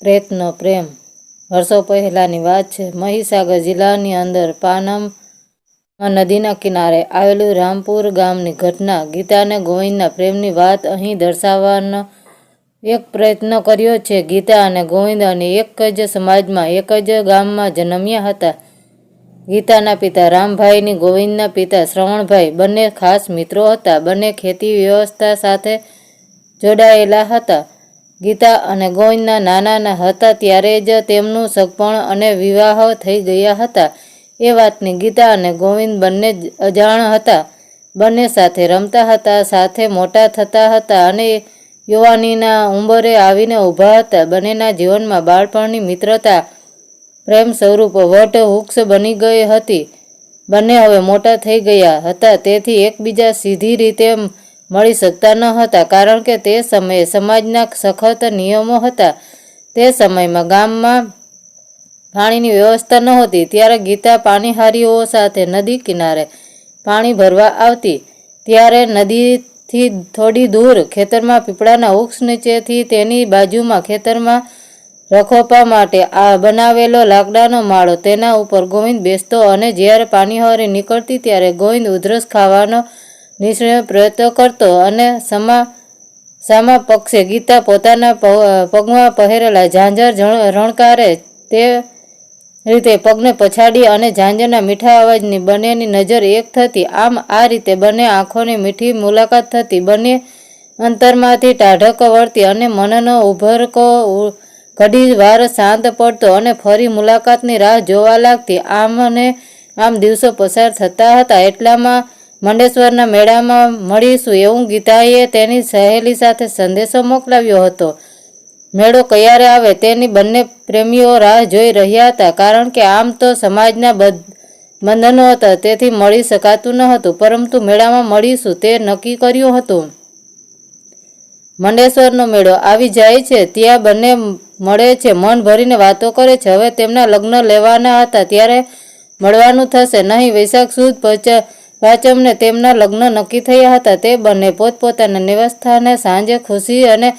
પ્રેતનો પ્રેમ. વર્ષો પહેલાંની વાત છે. મહીસાગર જિલ્લાની અંદર પાનમ નદીના કિનારે આવેલું રામપુર ગામની ઘટના. ગીતા અને ગોવિંદના પ્રેમની વાત અહીં દર્શાવવાનો એક પ્રયત્ન કર્યો છે. ગીતા અને ગોવિંદ અને એક જ સમાજમાં એક જ ગામમાં જન્મ્યા હતા. ગીતાના પિતા રામભાઈની ગોવિંદના પિતા શ્રવણભાઈ બંને ખાસ મિત્રો હતા. બંને ખેતી વ્યવસ્થા સાથે જોડાયેલા હતા. ગીતા અને ગોવિંદના નાના હતા ત્યારે જ તેમનું સગપણ અને વિવાહ થઈ ગયા હતા. એ વાતની ગીતા અને ગોવિંદ બંને અજાણ હતા. બંને સાથે રમતા હતા, સાથે મોટા થતા હતા અને યુવાનીના ઉંબરે આવીને ઊભા હતા. બંનેના જીવનમાં બાળપણની મિત્રતા પ્રેમ સ્વરૂપ વટ વૃક્ષ બની ગઈ હતી. બંને હવે મોટા થઈ ગયા હતા, તેથી એકબીજા સીધી રીતે મળી શકતા ન હતા, કારણ કે તે સમયે સમાજના સખત નિયમો હતા. તે સમયમાં ગામમાં પાણીની વ્યવસ્થા નહોતી. ત્યારે ગીતા પાણીહારીઓ સાથે નદી કિનારે પાણી ભરવા આવતી. ત્યારે નદીથી થોડી દૂર ખેતરમાં પીપળાના વૃક્ષ નીચેથી તેની બાજુમાં ખેતરમાં રખોપા માટે બનાવેલો લાકડાનો માળો, તેના ઉપર ગોવિંદ બેસતો અને જ્યારે પાણીહારી નીકળતી ત્યારે ગોવિંદ ઉધરસ ખાવાનો નિષ્ફળ પ્રયત્ન કરતો અને સામા પક્ષે ગીતા પોતાના પગમાં પહેરેલા ઝાંઝર રણકારે તે રીતે પગને પછાડી અને ઝાંઝરના મીઠા અવાજની બંનેની નજર એક થતી. આમ આ રીતે બંને આંખોની મીઠી મુલાકાત થતી. બંને અંતરમાંથી ટાઢક વળતી અને મનનો ઉભરકો ઘડી વાર શાંત પડતો અને ફરી મુલાકાતની રાહ જોવા લાગતી. આમ ને આમ દિવસો પસાર થતા હતા. એટલામાં મંડેશ્વરના મેળામાં મળીશું એવું ગીતાએ તેની સહેલી સાથે સંદેશો મોકલાવ્યો હતો. મેળો ક્યારે આવે તેની બંને પ્રેમીઓ રાહ જોઈ રહ્યા હતા, કારણ કે આમ તો સમાજના બંધનો હતા, તેથી મળી શકાતું ન હતું. પરંતુ મેળામાં મળીશું તે નક્કી કર્યું હતું. મંડેશ્વરનો મેળો આવી જાય છે, ત્યાં બંને મળે છે, મન ભરીને વાતો કરે છે. હવે તેમના લગ્ન લેવાના હતા, ત્યારે મળવાનું થશે નહીં. વૈશાખ સુદ પાંચમને તેમના લગ્ન નક્કી થયા હતા. તે બંને પોતપોતાના નિવાસસ્થાને સાંજે ખુશી અને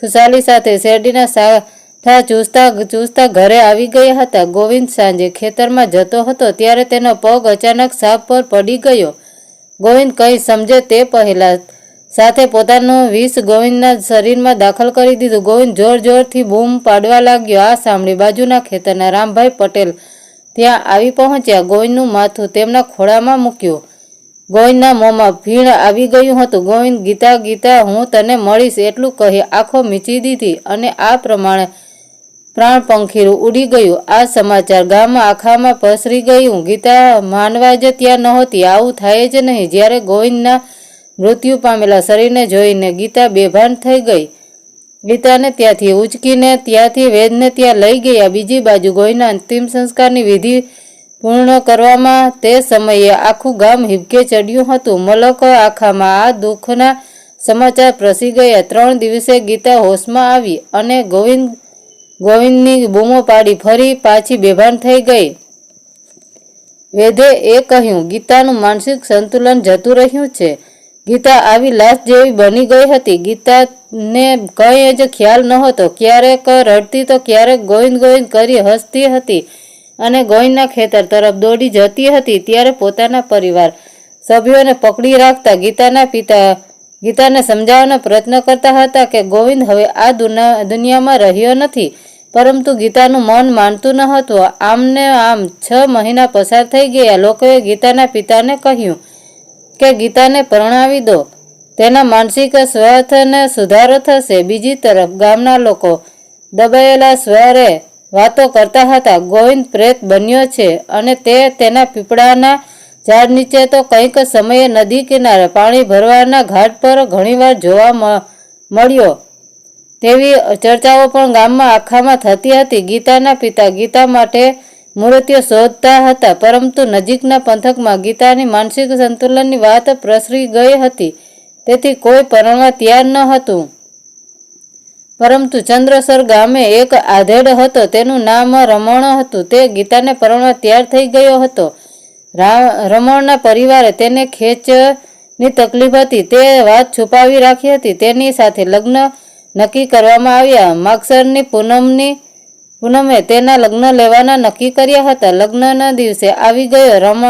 ખુશાલી સાથે શેરડીના સાઠા ચૂસતા ઘરે આવી ગયા હતા. ગોવિંદ સાંજે ખેતરમાં જતો હતો ત્યારે તેનો પગ અચાનક સાપ પર પડી ગયો. ગોવિંદ કંઈ સમજે તે પહેલા સાથે પોતાનું વિષ ગોવિંદના શરીરમાં દાખલ કરી દીધું. ગોવિંદ જોરથી બૂમ પાડવા લાગ્યો. આ સાંભળી બાજુના ખેતરના રામભાઈ પટેલ ત્યાં આવી પહોંચ્યા. ગોવિંદનું માથું તેમના ખોળામાં મૂક્યું. ગોવિંદના મોંમાં ભીણ આવી ગયું હતું. ગોવિંદ, ગીતા, હું તને મળીશ એટલું કહી આંખો મીચી દીધી અને આ પ્રમાણે પ્રાણ પંખીરું ઉડી ગયું. આ સમાચાર ગામ આખામાં પસરી ગયું. ગીતા માનવા જ ત્યાં નહોતી. આવું થાય જ નહીં. જ્યારે ગોવિંદના મૃત્યુ પામેલા શરીરને જોઈને ગીતા બેભાન થઈ ગઈ. ગીતાને ત્યાંથી ઉંચકીને ત્યાંથી વેદને ત્યાં લઈ ગયા. બીજી બાજુ ગોવિંદના અંતિમ સંસ્કારની વિધિ પૂર્ણ કરવામાં તે સમયે આખું ગામ હિબકે ચડ્યું હતું. મલક આખામાં આ દુઃખના સમાચાર પ્રસરી ગયા. 3 દિવસે ગીતા હોશમાં આવી અને ગોવિંદની બૂમો પાડી ફરી પાછી બેભાન થઈ ગઈ. વેદે એ કહ્યું, ગીતાનું માનસિક સંતુલન જતું રહ્યું છે. ગીતા આવી લાશ જેવી બની ગઈ હતી. ગીતાને કંઈ જ ખ્યાલ નહોતો. ક્યારેક રડતી તો ક્યારેક ગોવિંદ કરી હસતી હતી અને ગોવિંદના ખેતર તરફ દોડી જતી હતી. ત્યારે પોતાના પરિવાર સભ્યોને પકડી રાખતા ગીતાના પિતા ગીતાને સમજાવવાનો પ્રયત્ન કરતા હતા કે ગોવિંદ હવે આ દુનિયામાં રહ્યો નથી, પરંતુ ગીતાનું મન માનતું ન હતું. આમને આમ 6 મહિના પસાર થઈ ગયા. લોકોએ ગીતાના પિતાને કહ્યું કે ગીતાને પરણાવી દો, તેના માનસિક સ્વાસ્થ્યને સુધારો થશે. બીજી તરફ ગામના લોકો દબાયેલા સ્વરે વાતો કરતા હતા. ગોવિંદ પ્રેત બન્યો છે અને તે તેના પીપળાના ઝાડ નીચે તો કંઈક સમયે નદી કિનારે પાણી ભરવાના ઘાટ પર ઘણીવાર જોવા મળ્યો. તેવી ચર્ચાઓ પણ ગામમાં આખામાં થતી હતી. ગીતાના પિતા ગીતા માટે મૂર્તિઓ શોધતા હતા, પરંતુ નજીકના પંથકમાં ગીતાની માનસિક સંતુલનની વાત પ્રસરી ગઈ હતી, તેથી કોઈ પરણવા તૈયાર ન હતું. પરંતુ ચંદ્રસર ગામે એક આધેડ હતો, તેનું નામ રમણ હતું. તે ગીતાને પરણવા તૈયાર થઈ ગયો હતો. રમણના પરિવારે તેને ખેંચની તકલીફ હતી, તે વાત છુપાવી રાખી હતી. તેની સાથે લગ્ન નક્કી કરવામાં આવ્યા. માગસરની પૂનમની પૂનમે તેના લગ્ન લેવાના નક્કી કર્યા હતા. લગ્નના દિવસે આવી ગયો.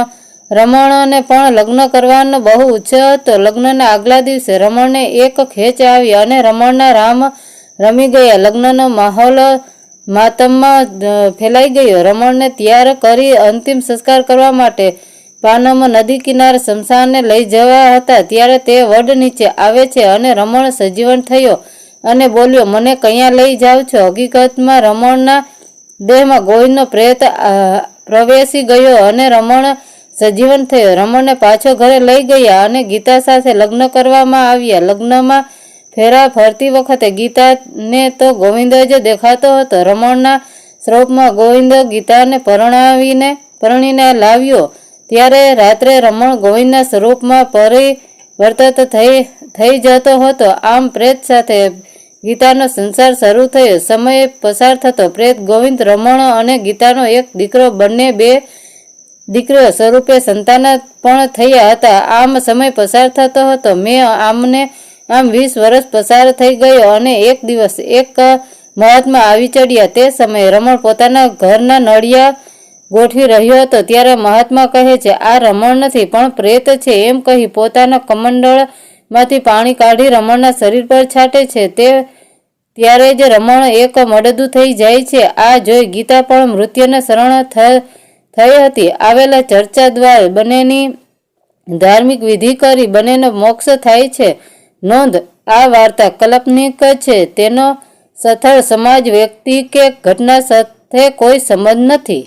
રમણને પણ લગ્ન કરવાનો બહુ ઉત્સાહ હતો. લગ્નના આગલા દિવસે રમણને એક ખેંચ આવી અને રમણના રામ રમી ગયા. લગ્નનો માહોલ માતમમાં ફેલાઈ ગયો. રમણને તૈયાર કરી અંતિમ સંસ્કાર કરવા માટે પાનમ નદી કિનારે સ્મશાનને લઈ જવા હતા. ત્યારે તે વડ નીચે આવે છે અને રમણ સજીવન થયો અને બોલ્યો, મને કયા લઈ જાઓ છો? હકીકતમાં રમણના દેહમાં ગોવિંદનો પ્રેત પ્રવેશી ગયો અને રમણ સજીવન થયો. રમણને પાછો ઘરે લઈ ગયા અને ગીતા સાથે લગ્ન કરવામાં આવ્યા. લગ્નમાં ફેરા ફરતી વખતે ગીતાને તો ગોવિંદ જ દેખાતો હતો. રમણના સ્વરૂપમાં ગોવિંદ ગીતાને પરણીને લાવ્યો. ત્યારે રાત્રે રમણ ગોવિંદના સ્વરૂપમાં પરિવર્તિત થઈ જતો હતો. આમ પ્રેત સાથે ગીતાનો સંસાર શરૂ થયો. સમય પસાર થતો પ્રેત ગોવિંદ, રમણ અને ગીતાનો એક દીકરો, બંને બે દીકરીઓ સ્વરૂપે સંતાન પણ થયા હતા. આમ સમય પસાર થતો હતો. આમ 20 વર્ષ પસાર થઈ ગયો અને એક દિવસ એક મહાત્મા આવી ચડ્યા. તે સમયે રમણ પોતાના ઘરના નળિયા ગોઠવી રહ્યો હતો. ત્યારે મહાત્મા કહે છે, આ રમણ નથી પણ પ્રેત છે. એમ કહી પોતાના કમંડળમાંથી પાણી કાઢી રમણના શરીર પર છાંટે છે. ત્યારે જ રમણ એક મડદું થઈ જાય છે. આ જોઈ ગીતા પણ મૃત્યુને શરણ થઈ હતી. આવેલા ચર્ચા દ્વારા બંનેની ધાર્મિક વિધિ કરી બંનેનો મોક્ષ થાય છે. નોંધ: આ વાર્તા કાલ્પનિક છે. તેનો સ્થળ, સમાજ, વ્યક્તિ કે ઘટના સાથે કોઈ સંબંધ નથી.